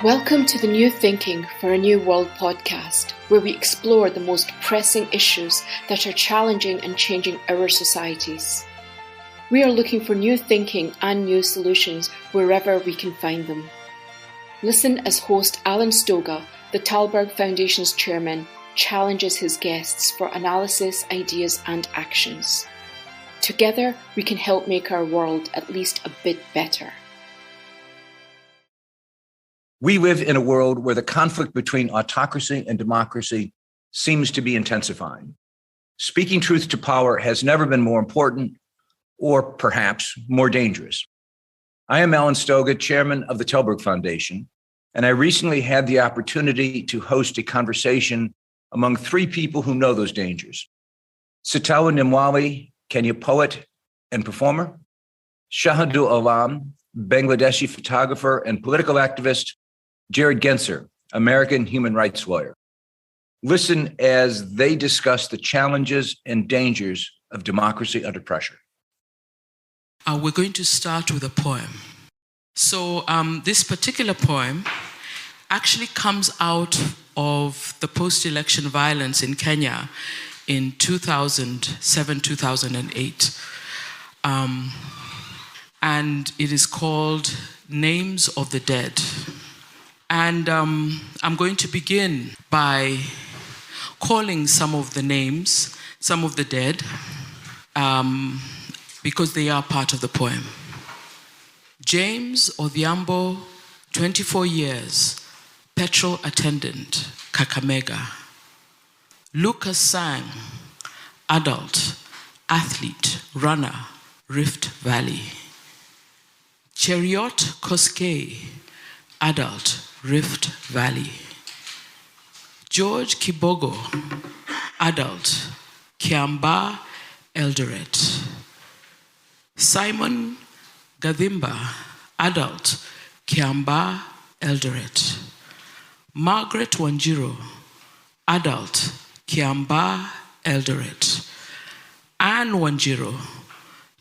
Welcome to the New Thinking for a New World podcast, where we explore the most pressing issues that are challenging and changing our societies. We are looking for new thinking and new solutions wherever we can find them. Listen as host Alan Stoga, the Tällberg Foundation's chairman, challenges his guests for analysis, ideas and actions. Together, we can help make our world at least a bit better. We live in a world where the conflict between autocracy and democracy seems to be intensifying. Speaking truth to power has never been more important or perhaps more dangerous. I am Alan Stoga, chairman of the Tällberg Foundation, and I recently had the opportunity to host a conversation among three people who know those dangers. Sitawa Namwalie, Kenyan poet and performer; Shahidul Alam, Bangladeshi photographer and political activist; Jared Genser, American human rights lawyer. Listen as they discuss the challenges and dangers of democracy under pressure. We're going to start with a poem. So this particular poem actually comes out of the post-election violence in Kenya in 2007-2008. And it is called Names of the Dead. And I'm going to begin by calling some of the names, some of the dead, because they are part of the poem. James Odhiambo, 24 years, petrol attendant, Kakamega. Lucas Sang, adult, athlete, runner, Rift Valley. Cheriot Koskei, adult, Rift Valley. George Kibogo, adult, Kiambaa, Eldoret. Simon Gadhimba, adult, Kiambaa, Eldoret. Margaret Wanjiru, adult, Kiambaa, Eldoret. Anne Wanjiru,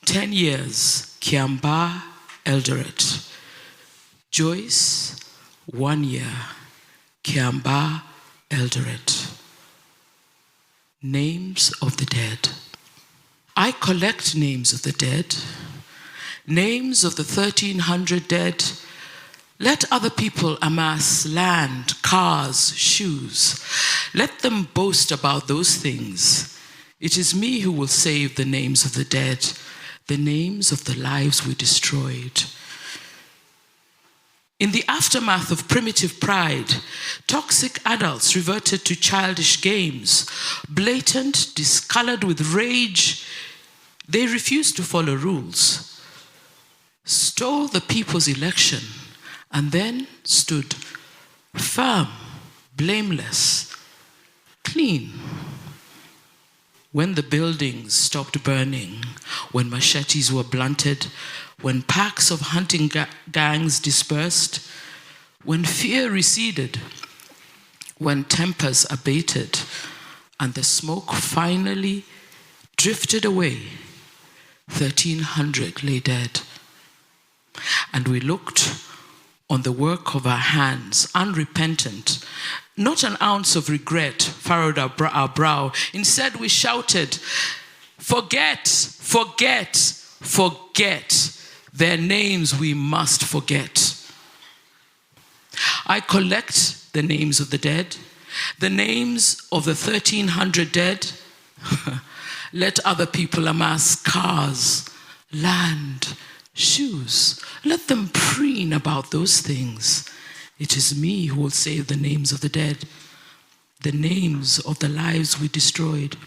10 years, Kiambaa, Eldoret. Joyce, 1 year, Kiambaa, Eldoret. Names of the dead. I collect names of the dead, names of the 1,300 dead. Let other people amass land, cars, shoes. Let them boast about those things. It is me who will save the names of the dead, the names of the lives we destroyed. In the aftermath of primitive pride, toxic adults reverted to childish games. Blatant, discolored with rage, they refused to follow rules, stole the people's election, and then stood firm, blameless, clean. When the buildings stopped burning, when machetes were blunted, when packs of hunting gangs dispersed, when fear receded, when tempers abated, and the smoke finally drifted away, 1,300 lay dead. And we looked on the work of our hands, unrepentant. Not an ounce of regret furrowed our brow. Instead, we shouted, "Forget, forget, forget. Their names we must forget." I collect the names of the dead, the names of the 1,300 dead. Let other people amass cars, land, shoes. Let them preen about those things. It is me who will save the names of the dead, the names of the lives we destroyed.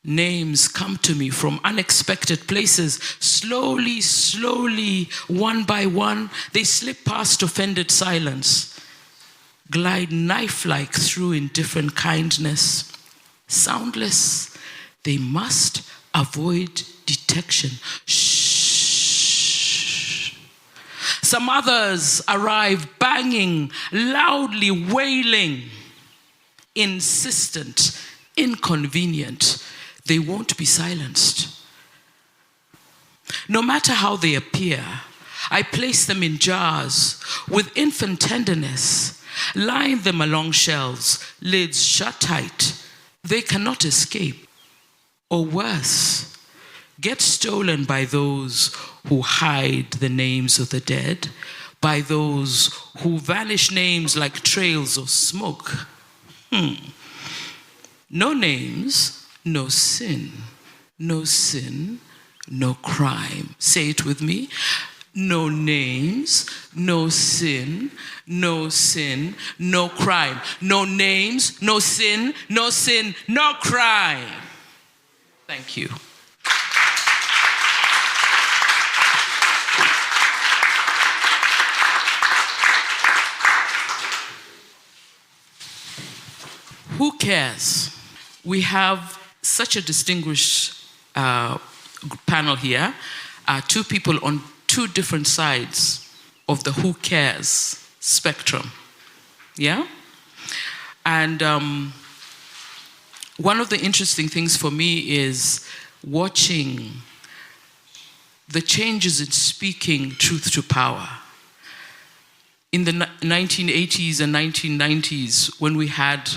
Names come to me from unexpected places. Slowly, slowly, one by one, they slip past offended silence, glide knife-like through indifferent kindness. Soundless, they must avoid detection. Shh. Some others arrive banging, loudly wailing, insistent, inconvenient. They won't be silenced. No matter how they appear, I place them in jars with infant tenderness, line them along shelves, lids shut tight. They cannot escape. Or worse, get stolen by those who hide the names of the dead, by those who vanish names like trails of smoke. No names, no sin. No sin, no crime. Say it with me. No names, no sin, no crime. No names, no sin, no crime. Thank you. Who cares? We have such a distinguished panel here, two people on two different sides of the who cares spectrum. Yeah? And one of the interesting things for me is watching the changes in speaking truth to power. In the 1980s and 1990s, when we had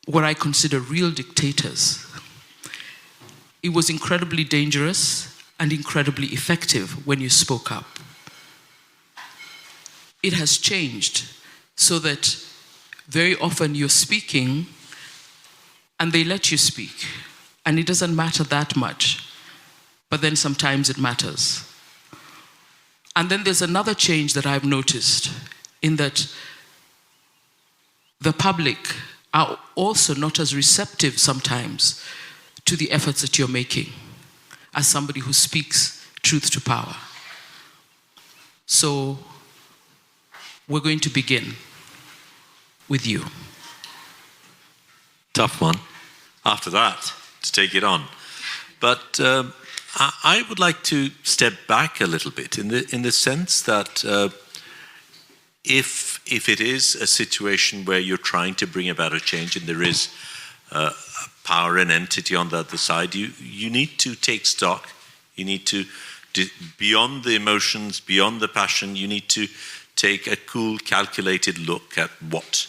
what I consider real dictators, it was incredibly dangerous and incredibly effective when you spoke up. It has changed so that very often you're speaking and they let you speak, and it doesn't matter that much, but then sometimes it matters. And then there's another change that I've noticed in that the public are also not as receptive sometimes to the efforts that you're making as somebody who speaks truth to power. So we're going to begin with you. Tough one after that to take it on. But I would like to step back a little bit in the sense that if it is a situation where you're trying to bring about a change and there is a power and entity on the other side, you need to take stock. You need to, beyond the emotions, beyond the passion, you need to take a cool, calculated look at what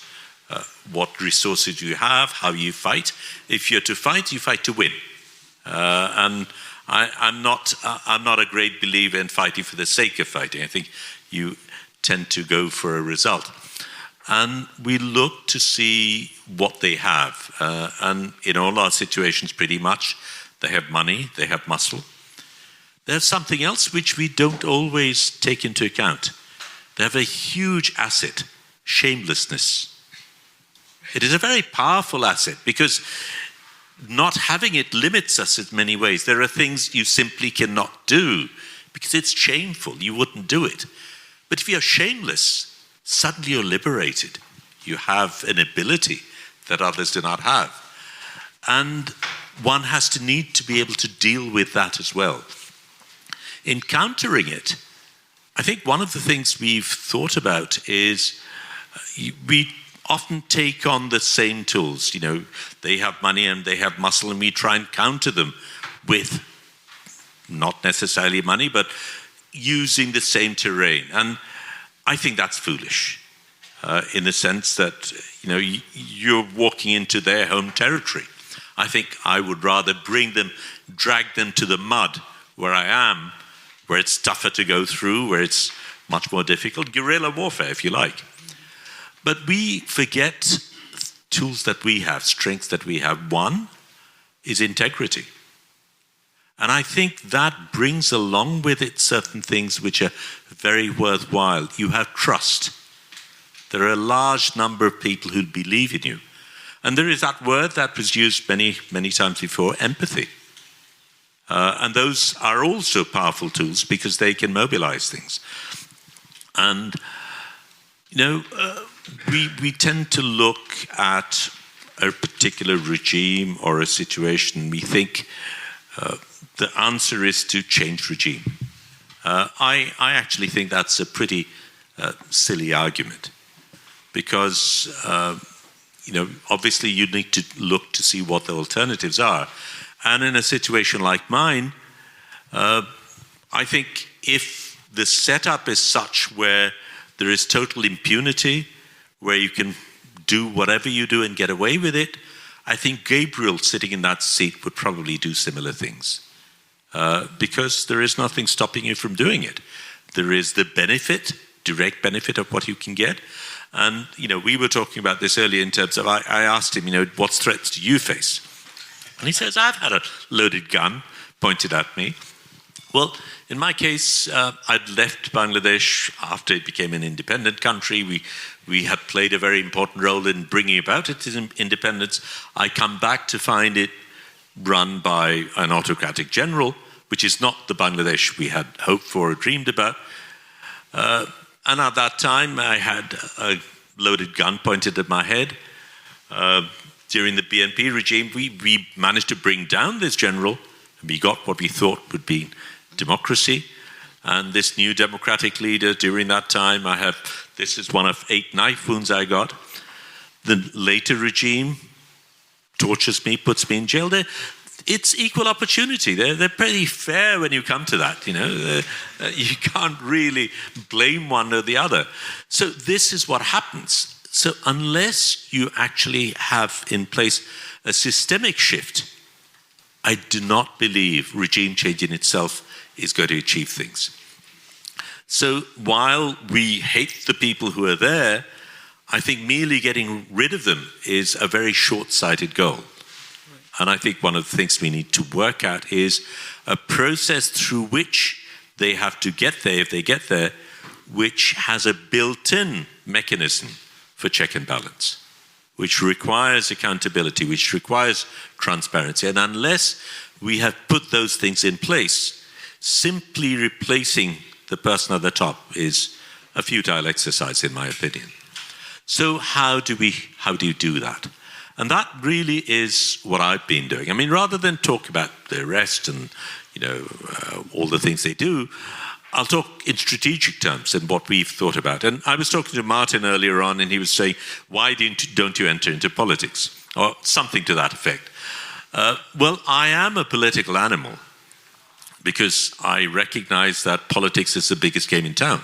resources you have, how you fight. If you're to fight, you fight to win. And I'm not a great believer in fighting for the sake of fighting. I think you tend to go for a result. And we look to see what they have. And in all our situations, pretty much, they have money, they have muscle. There's something else which we don't always take into account. They have a huge asset, shamelessness. It is a very powerful asset because not having it limits us in many ways. There are things you simply cannot do because it's shameful. You wouldn't do it. But if you're shameless, suddenly you're liberated. You have an ability that others do not have. And one has to need to be able to deal with that as well. In countering it, I think one of the things we've thought about is we often take on the same tools. You know, they have money and they have muscle, and we try and counter them with not necessarily money, but using the same terrain. And I think that's foolish in the sense that, you know, you're walking into their home territory. I think I would rather drag them to the mud where I am, where it's tougher to go through, where it's much more difficult. Guerrilla warfare, if you like. But we forget tools that we have, strengths that we have. One is integrity. And I think that brings along with it certain things which are very worthwhile. You have trust. There are a large number of people who believe in you. And there is that word that was used many, many times before, empathy. And those are also powerful tools because they can mobilize things. And, you know, we tend to look at a particular regime or a situation. We think the answer is to change regime. I actually think that's a pretty silly argument because, you know, obviously you need to look to see what the alternatives are. And in a situation like mine, I think if the setup is such where there is total impunity, where you can do whatever you do and get away with it, I think Gabriel sitting in that seat would probably do similar things. Because there is nothing stopping you from doing it. There is the benefit, direct benefit of what you can get. And, we were talking about this earlier in terms of, I asked him, what threats do you face? And he says, I've had a loaded gun pointed at me. Well, in my case, I'd left Bangladesh after it became an independent country. We had played a very important role in bringing about its independence. I come back to find it run by an autocratic general, which is not the Bangladesh we had hoped for or dreamed about. And at that time, I had a loaded gun pointed at my head. During the BNP regime, we managed to bring down this general. We got what we thought would be democracy. And this new democratic leader during that time, this is one of 8 knife wounds I got. The later regime tortures me, puts me in jail. It's equal opportunity. They're pretty fair when you come to that, You can't really blame one or the other. So this is what happens. So unless you actually have in place a systemic shift, I do not believe regime change in itself is going to achieve things. So while we hate the people who are there, I think merely getting rid of them is a very short-sighted goal. And I think one of the things we need to work at is a process through which they have to get there, if they get there, which has a built-in mechanism for check and balance, which requires accountability, which requires transparency. And unless we have put those things in place, simply replacing the person at the top is a futile exercise, in my opinion. So how do you do that? And that really is what I've been doing. I mean, rather than talk about the arrest and all the things they do, I'll talk in strategic terms and what we've thought about. And I was talking to Martin earlier on, and he was saying, "Why don't you enter into politics?" Or something to that effect. Well, I am a political animal because I recognize that politics is the biggest game in town.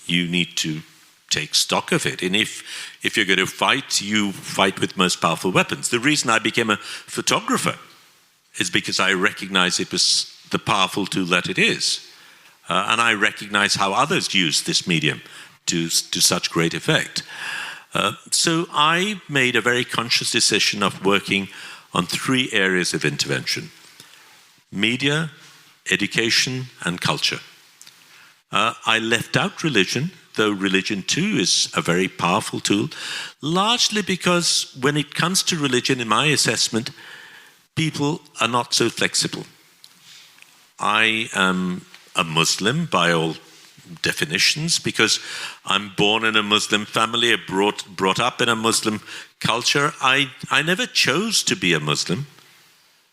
You need to take stock of it. And if you're going to fight, you fight with most powerful weapons. The reason I became a photographer is because I recognize it was the powerful tool that it is. And I recognize how others use this medium to such great effect. So I made a very conscious decision of working on 3 areas of intervention: media, education, and culture. I left out religion, though religion too is a very powerful tool, largely because when it comes to religion, in my assessment, people are not so flexible. I am a Muslim by all definitions because I'm born in a Muslim family, brought up in a Muslim culture. I never chose to be a Muslim.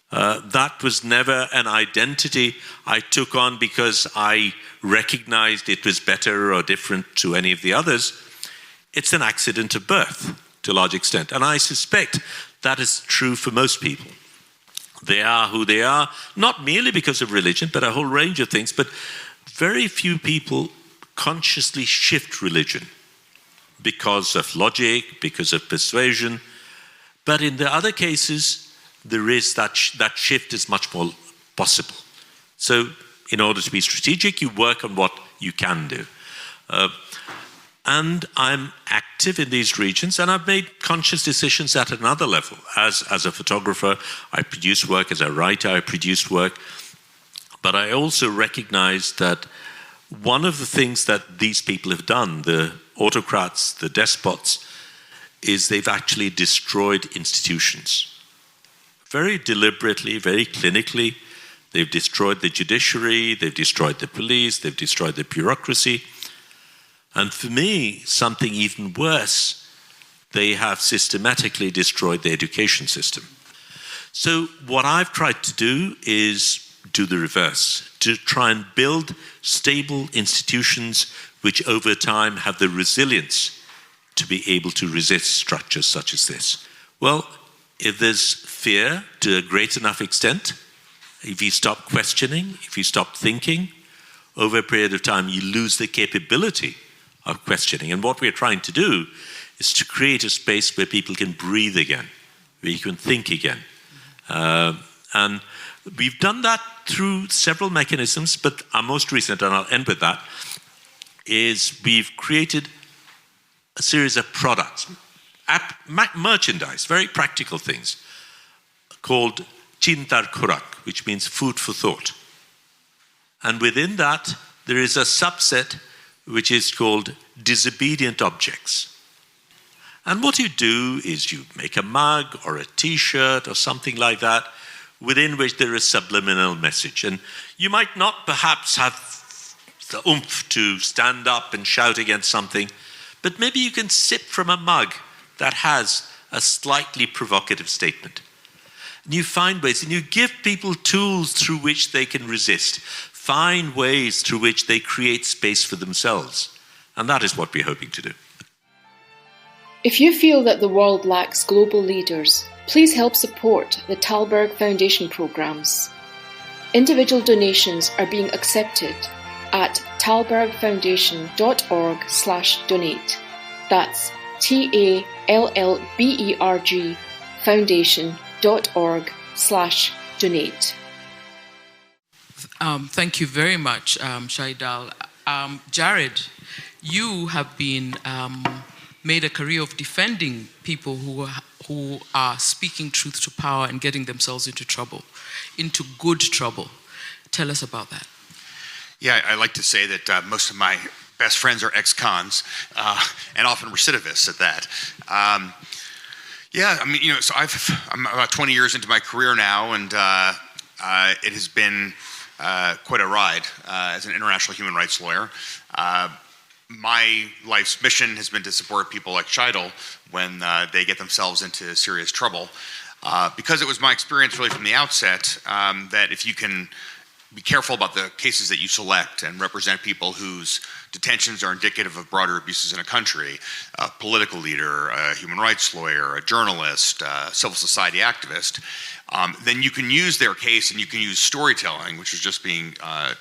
That was never an identity I took on because I recognized it was better or different to any of the others. It's an accident of birth to a large extent. And I suspect that is true for most people. They are who they are, not merely because of religion, but a whole range of things. But very few people consciously shift religion because of logic, because of persuasion. But in the other cases, there is that shift is much more possible. So in order to be strategic, you work on what you can do. And I'm active in these regions, and I've made conscious decisions at another level. As a photographer, I produce work. As a writer, I produce work. But I also recognize that one of the things that these people have done, the autocrats, the despots, is they've actually destroyed institutions. Very deliberately, very clinically. They've destroyed the judiciary, they've destroyed the police, they've destroyed the bureaucracy. And for me, something even worse, they have systematically destroyed the education system. So what I've tried to do is do the reverse, to try and build stable institutions which over time have the resilience to be able to resist structures such as this. Well, if there's fear to a great enough extent, if you stop questioning, if you stop thinking, over a period of time, you lose the capability of questioning. And what we're trying to do is to create a space where people can breathe again, where you can think again. And we've done that through several mechanisms, but our most recent, and I'll end with that, is we've created a series of products, merchandise, very practical things, called Chintar Kurak, which means food for thought. And within that, there is a subset which is called disobedient objects. And what you do is you make a mug or a t-shirt or something like that, within which there is subliminal message. And you might not perhaps have the oomph to stand up and shout against something, but maybe you can sip from a mug that has a slightly provocative statement. And you find ways, and you give people tools through which they can resist, find ways through which they create space for themselves. And that is what we're hoping to do. If you feel that the world lacks global leaders, please help support the Tällberg Foundation programs. Individual donations are being accepted at tällbergfoundation.org/donate. That's TALLBERG foundation.org/donate. Thank you very much, Shahidul. Jared, you have been made a career of defending people who are speaking truth to power and getting themselves into trouble, into good trouble. Tell us about that. Yeah, I like to say that most of my best friends are ex-cons, and often recidivists at that. Yeah, I mean, so I'm about 20 years into my career now, and it has been quite a ride as an international human rights lawyer. My life's mission has been to support people like Shahidul when they get themselves into serious trouble, because it was my experience really from the outset that if you can be careful about the cases that you select and represent people whose detentions are indicative of broader abuses in a country, a political leader, a human rights lawyer, a journalist, a civil society activist, then you can use their case and you can use storytelling, which was just being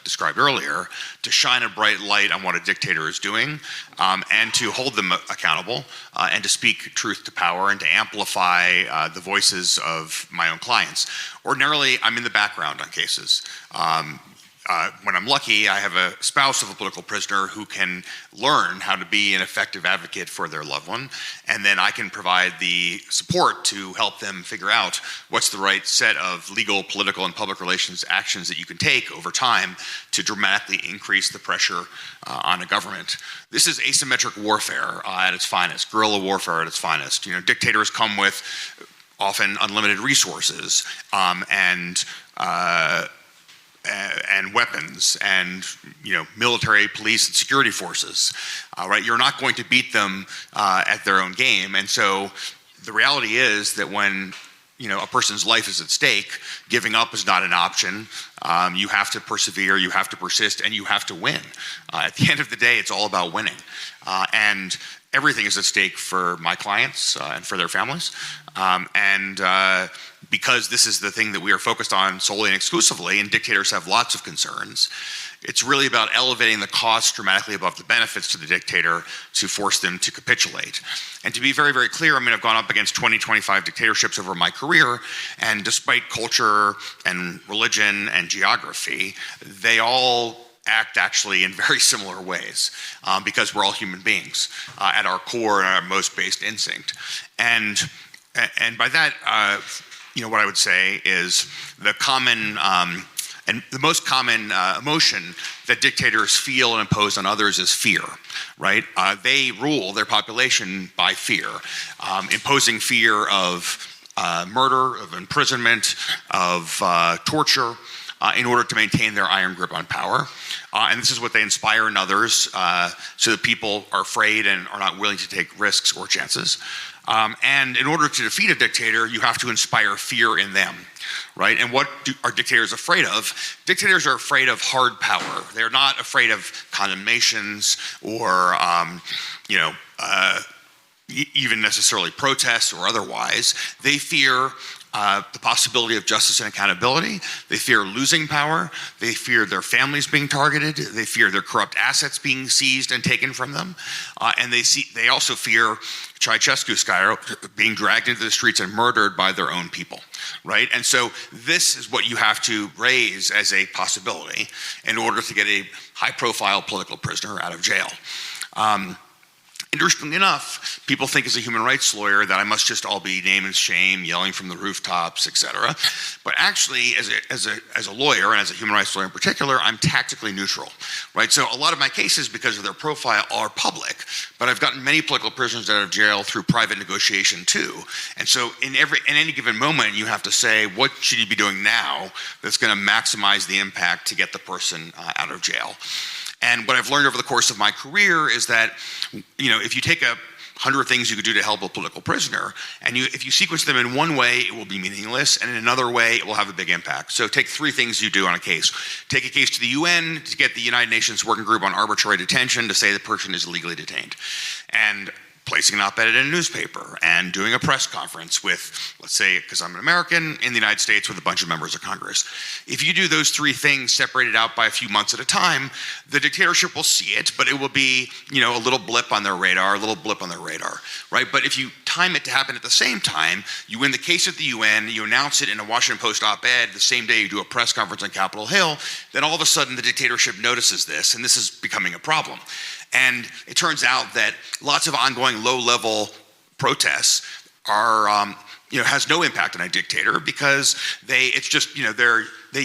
described earlier, to shine a bright light on what a dictator is doing, and to hold them accountable, and to speak truth to power and to amplify the voices of my own clients. Ordinarily, I'm in the background on cases. When I'm lucky, I have a spouse of a political prisoner who can learn how to be an effective advocate for their loved one, and then I can provide the support to help them figure out what's the right set of legal, political, and public relations actions that you can take over time to dramatically increase the pressure on a government. This is asymmetric warfare at its finest, guerrilla warfare at its finest. You know, dictators come with often unlimited resources and weapons and military, police, and security forces. Right, you're not going to beat them at their own game, and so the reality is that when a person's life is at stake, giving up is not an option. You have to persevere, you have to persist, and you have to win. At the end of the day, it's all about winning, and everything is at stake for my clients and for their families. Because this is the thing that we are focused on solely and exclusively, and dictators have lots of concerns, it's really about elevating the costs dramatically above the benefits to the dictator to force them to capitulate. And to be very, very clear, I mean, I've gone up against 20, 25 dictatorships over my career, and despite culture and religion and geography, they all act actually in very similar ways, because we're all human beings at our core and our most based instinct. And by that, what I would say is the common and the most common emotion that dictators feel and impose on others is fear, right? They rule their population by fear, imposing fear of murder, of imprisonment, of torture, in order to maintain their iron grip on power. And this is what they inspire in others, so that people are afraid and are not willing to take risks or chances. And in order to defeat a dictator, you have to inspire fear in them, right? And what are dictators afraid of? Dictators are afraid of hard power. They're not afraid of condemnations or, even necessarily protests or otherwise. They fear the possibility of justice and accountability. They fear losing power. They fear their families being targeted. They fear their corrupt assets being seized and taken from them. And they also fear Ceausescu style being dragged into the streets and murdered by their own people, right? And so this is what you have to raise as a possibility in order to get a high-profile political prisoner out of jail. Interestingly enough, people think as a human rights lawyer that I must just all be name and shame, yelling from the rooftops, etc. But actually, as a lawyer, and as a human rights lawyer in particular, I'm tactically neutral, right? So a lot of my cases, because of their profile, are public, but I've gotten many political prisoners out of jail through private negotiation too. And so in any given moment, you have to say, what should you be doing now that's going to maximize the impact to get the person out of jail? And what I've learned over the course of my career is that, if you take 100 things you could do to help a political prisoner, and if you sequence them in one way, it will be meaningless, and in another way, it will have a big impact. So take 3 things you do on a case. Take a case to the UN to get the United Nations Working Group on Arbitrary Detention to say the person is illegally detained. And placing an op-ed in a newspaper, and doing a press conference with, let's say, because I'm an American, in the United States with a bunch of members of Congress. If you do those 3 things separated out by a few months at a time, the dictatorship will see it, but it will be, a little blip on their radar, right? But if you time it to happen at the same time, you win the case at the UN, you announce it in a Washington Post op-ed, the same day you do a press conference on Capitol Hill, then all of a sudden the dictatorship notices this, and this is becoming a problem. And it turns out that lots of ongoing low-level protests are, has no impact on a dictator because they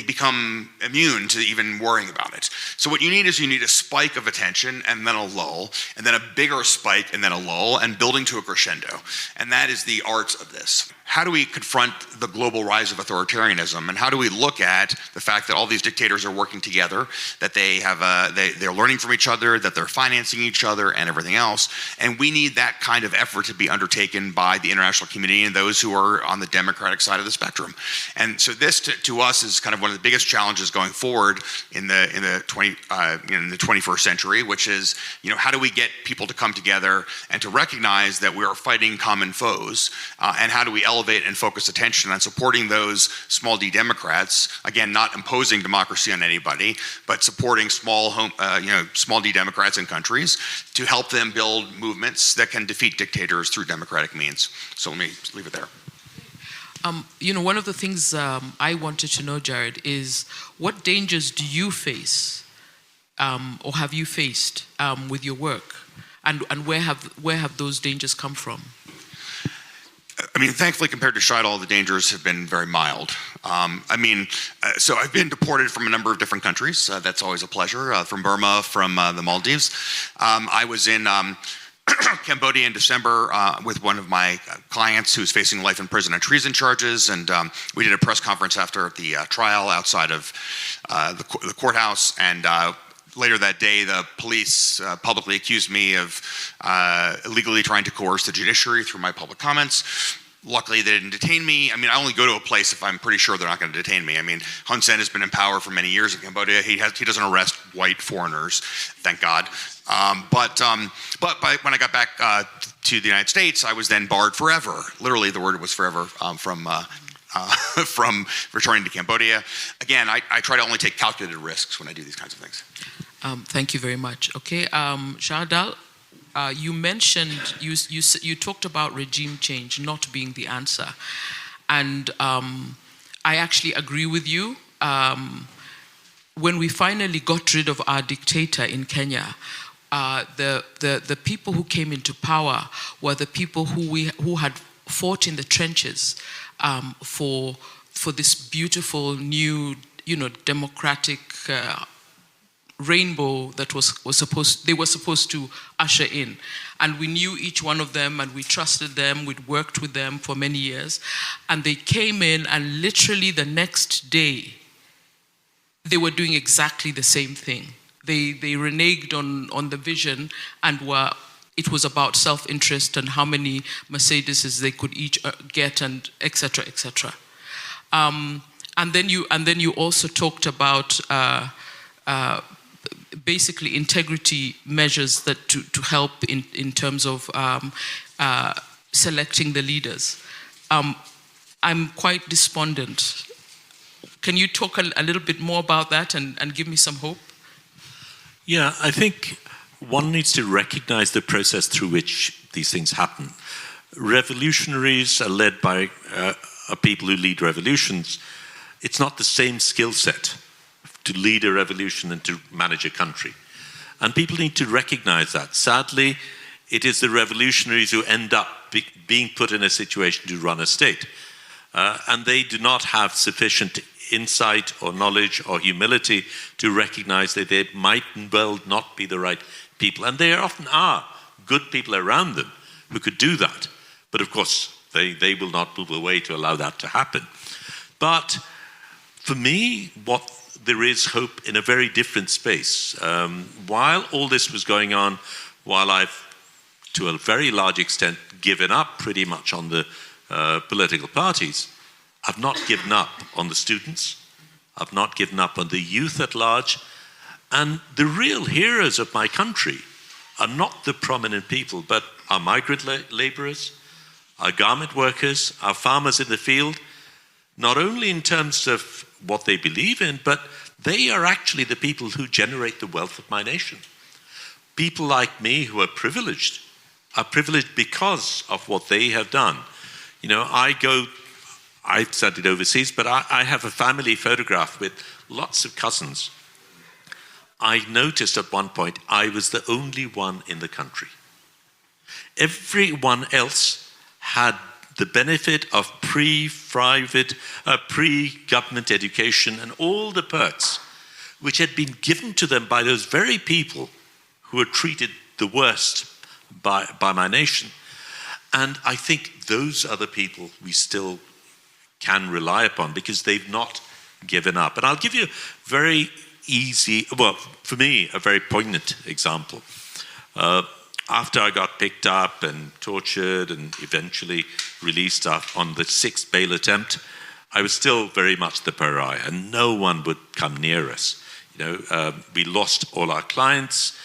become immune to even worrying about it. So what you need is a spike of attention and then a lull, and then a bigger spike and then a lull, and building to a crescendo. And that is the art of this. How do we confront the global rise of authoritarianism, and how do we look at the fact that all these dictators are working together, that they're learning from each other, that they're financing each other, and everything else? And we need that kind of effort to be undertaken by the international community and those who are on the democratic side of the spectrum. And so this, to us, is kind of one of the biggest challenges going forward in the 21st century, which is, how do we get people to come together and to recognize that we are fighting common foes, and how do we elevate and focus attention on supporting those small d Democrats, again, not imposing democracy on anybody, but supporting small d Democrats in countries to help them build movements that can defeat dictators through democratic means. So let me leave it there. One of the things I wanted to know, Jared, is what dangers do you face, or have you faced with your work, and where have those dangers come from? Thankfully, compared to Shahidul, the dangers have been very mild. So I've been deported from a number of different countries. That's always a pleasure. From Burma, from the Maldives. I was in Cambodia in December with one of my clients who's facing life in prison on treason charges, and we did a press conference after the trial outside of the courthouse, and later that day, the police publicly accused me of illegally trying to coerce the judiciary through my public comments. Luckily, they didn't detain me. I only go to a place if I'm pretty sure they're not going to detain me. Hun Sen has been in power for many years in Cambodia. He doesn't arrest white foreigners, thank God. But when I got back to the United States, I was then barred forever. Literally, the word was forever from returning to Cambodia. Again, I try to only take calculated risks when I do these kinds of things. Thank you very much. Okay, Shahidul, you mentioned, you talked about regime change not being the answer. And I actually agree with you. When we finally got rid of our dictator in Kenya, the people who came into power were the people who had fought in the trenches for this beautiful new, democratic rainbow that they were supposed to usher in. And we knew each one of them, and we trusted them, we'd worked with them for many years. And they came in, and literally the next day, they were doing exactly the same thing. They reneged on the vision, and it was about self-interest and how many Mercedeses they could each get, and et cetera, et cetera. And then you also talked about basically integrity measures that to help in terms of selecting the leaders. I'm quite despondent. Can you talk a little bit more about that and give me some hope? Yeah, I think one needs to recognize the process through which these things happen. Revolutionaries are led by people who lead revolutions. It's not the same skill set to lead a revolution and to manage a country. And people need to recognize that. Sadly, it is the revolutionaries who end up being put in a situation to run a state. And they do not have sufficient insight or knowledge or humility to recognize that they might well not be the right people. And there often are good people around them who could do that. But of course, they will not move away to allow that to happen. But for me, there is hope in a very different space. While all this was going on, while I've, to a very large extent, given up pretty much on the political parties, I've not given up on the students. I've not given up on the youth at large. And the real heroes of my country are not the prominent people, but our migrant laborers, our garment workers, our farmers in the field, not only in terms of what they believe in, but they are actually the people who generate the wealth of my nation. People like me who are privileged because of what they have done. You know, I've studied overseas, but I have a family photograph with lots of cousins. I noticed at one point I was the only one in the country. Everyone else had the benefit of pre-government education and all the perks which had been given to them by those very people who were treated the worst by my nation. And I think those are the people we still can rely upon because they've not given up. And I'll give you a very easy, well, for me, a very poignant example. After I got picked up and tortured and eventually released on the 6th bail attempt, I was still very much the pariah, and no one would come near us. You know, we lost all our clients.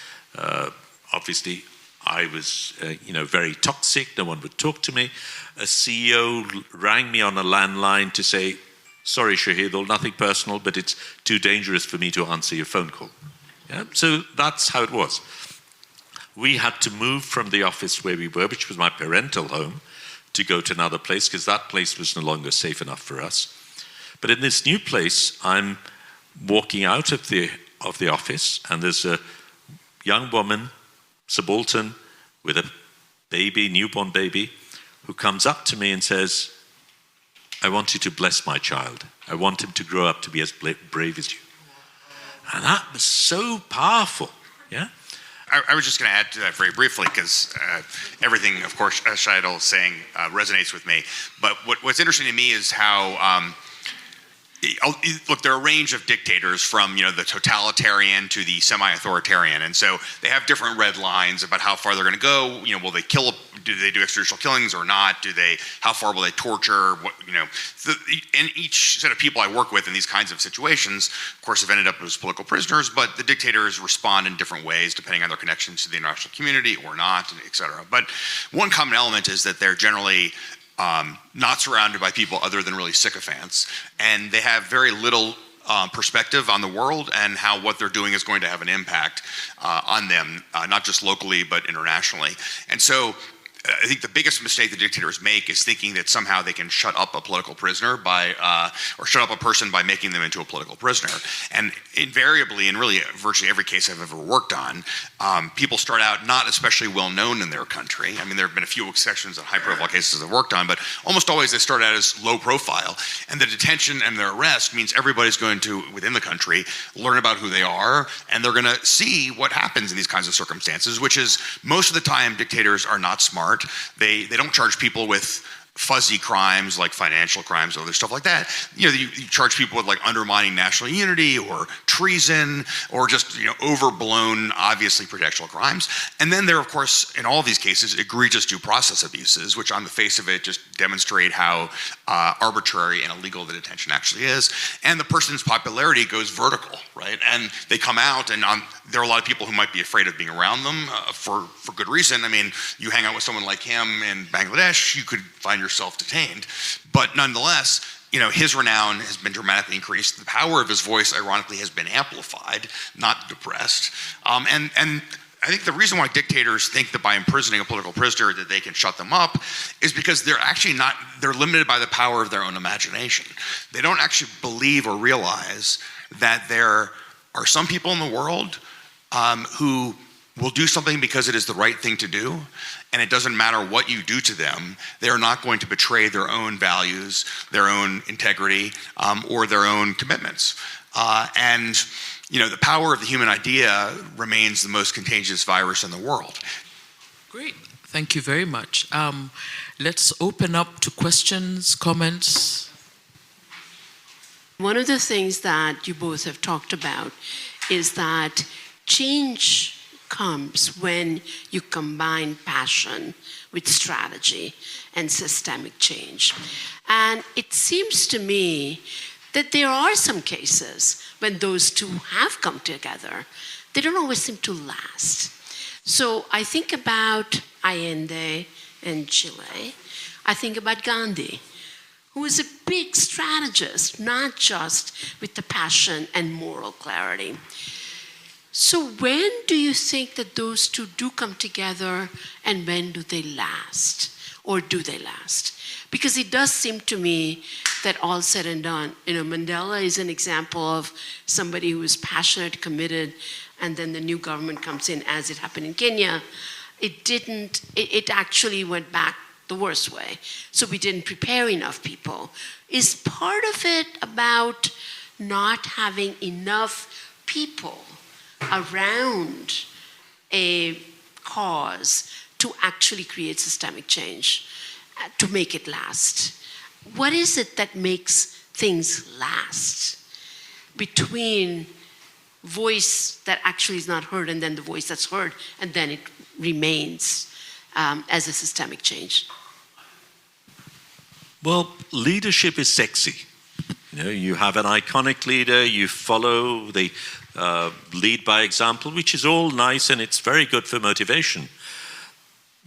Obviously, I was, very toxic. No one would talk to me. A CEO rang me on a landline to say, "Sorry, Shahidul, nothing personal, but it's too dangerous for me to answer your phone call." Yeah? So that's how it was. We had to move from the office where we were, which was my parental home, to go to another place because that place was no longer safe enough for us. But in this new place, I'm walking out of the office, and there's a young woman, subaltern, with a baby, newborn baby, who comes up to me and says, "I want you to bless my child. I want him to grow up to be as brave as you." And that was so powerful, yeah? I was just going to add to that very briefly because everything, of course, Shahidul is saying resonates with me. But what's interesting to me is how, look, there are a range of dictators from the totalitarian to the semi-authoritarian, and so they have different red lines about how far they're going to go. Will they kill? Do they do extrajudicial killings or not? How far will they torture? And each set of people I work with in these kinds of situations, of course, have ended up as political prisoners. But the dictators respond in different ways depending on their connections to the international community or not, et cetera. But one common element is that they're generally not surrounded by people other than really sycophants, and they have very little perspective on the world and how what they're doing is going to have an impact on them, not just locally but internationally. And so I think the biggest mistake the dictators make is thinking that somehow they can shut up a political prisoner or shut up a person by making them into a political prisoner. And invariably, in really virtually every case I've ever worked on, people start out not especially well known in their country. I mean, there have been a few exceptions in high-profile cases I've worked on, but almost always they start out as low profile. And the detention and their arrest means everybody's going to, within the country, learn about who they are, and they're going to see what happens in these kinds of circumstances, which is most of the time dictators are not smart. They don't charge people with fuzzy crimes like financial crimes or other stuff like that. You charge people with like undermining national unity or treason or just overblown, obviously pretextual crimes. And then there are, of course, in all of these cases, egregious due process abuses, which on the face of it just demonstrate how arbitrary and illegal the detention actually is. And the person's popularity goes vertical, right? And they come out, and there are a lot of people who might be afraid of being around them for good reason. I mean, you hang out with someone like him in Bangladesh, you could find yourself detained. But nonetheless, his renown has been dramatically increased. The power of his voice, ironically, has been amplified, not depressed. And I think the reason why dictators think that by imprisoning a political prisoner that they can shut them up is because they're limited by the power of their own imagination. They don't actually believe or realize that there are some people in the world who will do something because it is the right thing to do, and it doesn't matter what you do to them. They're not going to betray their own values, their own integrity, or their own commitments. And the power of the human idea remains the most contagious virus in the world. Great. Thank you very much. Let's open up to questions, comments. One of the things that you both have talked about is that change comes when you combine passion with strategy and systemic change. And it seems to me that there are some cases when those two have come together. They don't always seem to last. So I think about Allende in Chile. I think about Gandhi, who is a big strategist, not just with the passion and moral clarity. So when do you think that those two do come together, and when do they last? Or do they last? Because it does seem to me that all said and done, Mandela is an example of somebody who is passionate, committed, and then the new government comes in, as it happened in Kenya. It actually went back the worst way. So we didn't prepare enough people. Is part of it about not having enough people around a cause to actually create systemic change, to make it last? What is it that makes things last between voice that actually is not heard and then the voice that's heard, and then it remains as a systemic change? Well, leadership is sexy. You have an iconic leader, you follow, they lead by example, which is all nice and it's very good for motivation.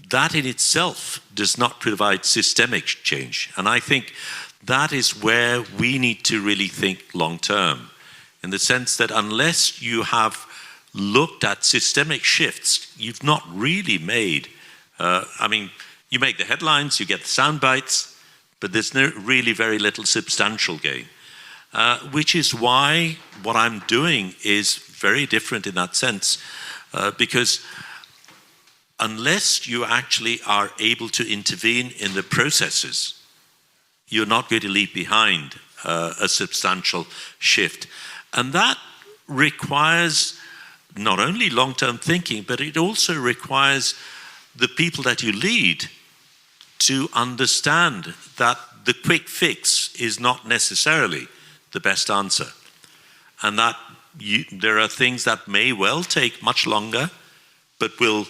That in itself does not provide systemic change. And I think that is where we need to really think long term, in the sense that unless you have looked at systemic shifts, you've not really made, you make the headlines, you get the sound bites, but there's really very little substantial gain. Which is why what I'm doing is very different in that sense, because unless you actually are able to intervene in the processes, you're not going to leave behind a substantial shift. And that requires not only long-term thinking, but it also requires the people that you lead to understand that the quick fix is not necessarily the best answer, and that there are things that may well take much longer, but will,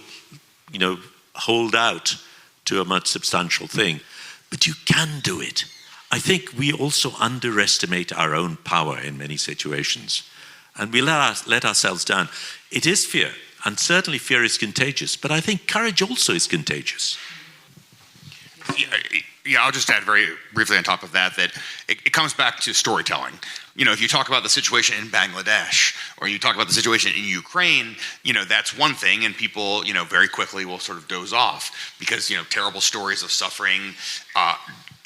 hold out to a much substantial thing. But you can do it. I think we also underestimate our own power in many situations, and we let ourselves down. It is fear, and certainly fear is contagious, but I think courage also is contagious. Yeah, I'll just add very briefly on top of that it comes back to storytelling. If you talk about the situation in Bangladesh, or you talk about the situation in Ukraine, that's one thing, and people, very quickly will sort of doze off because, terrible stories of suffering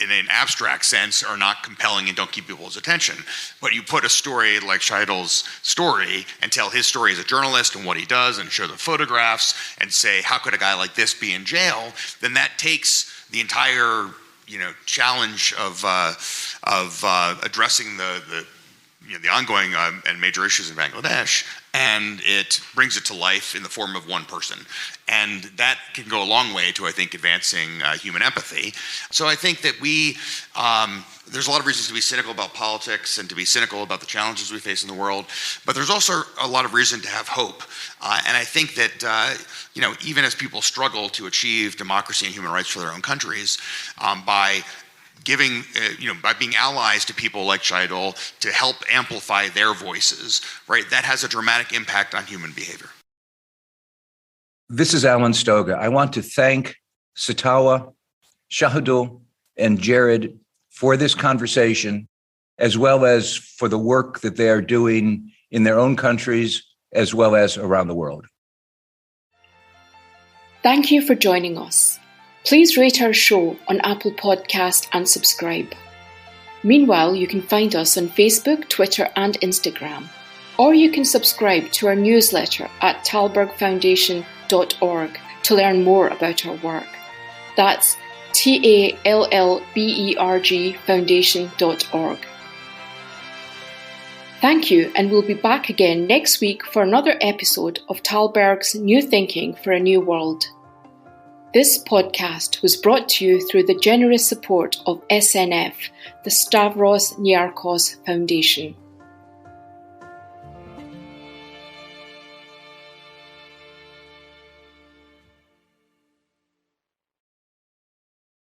in an abstract sense are not compelling and don't keep people's attention. But you put a story like Shahidul's story and tell his story as a journalist and what he does and show the photographs and say, how could a guy like this be in jail? Then that takes the entire challenge of addressing the the ongoing and major issues in Bangladesh, and it brings it to life in the form of one person. And that can go a long way to, I think, advancing human empathy. So I think that there's a lot of reasons to be cynical about politics and to be cynical about the challenges we face in the world, but there's also a lot of reason to have hope. And I think that, even as people struggle to achieve democracy and human rights for their own countries, by being allies to people like Shahidul to help amplify their voices, right, that has a dramatic impact on human behavior. This is Alan Stoga. I want to thank Sitawa, Shahidul, and Jared for this conversation, as well as for the work that they are doing in their own countries, as well as around the world. Thank you for joining us. Please rate our show on Apple Podcast and subscribe. Meanwhile, you can find us on Facebook, Twitter, and Instagram. Or you can subscribe to our newsletter at tällbergfoundation.org to learn more about our work. That's TALLBERG foundation.org. Thank you, and we'll be back again next week for another episode of Tällberg's New Thinking for a New World. This podcast was brought to you through the generous support of SNF, the Stavros Niarchos Foundation.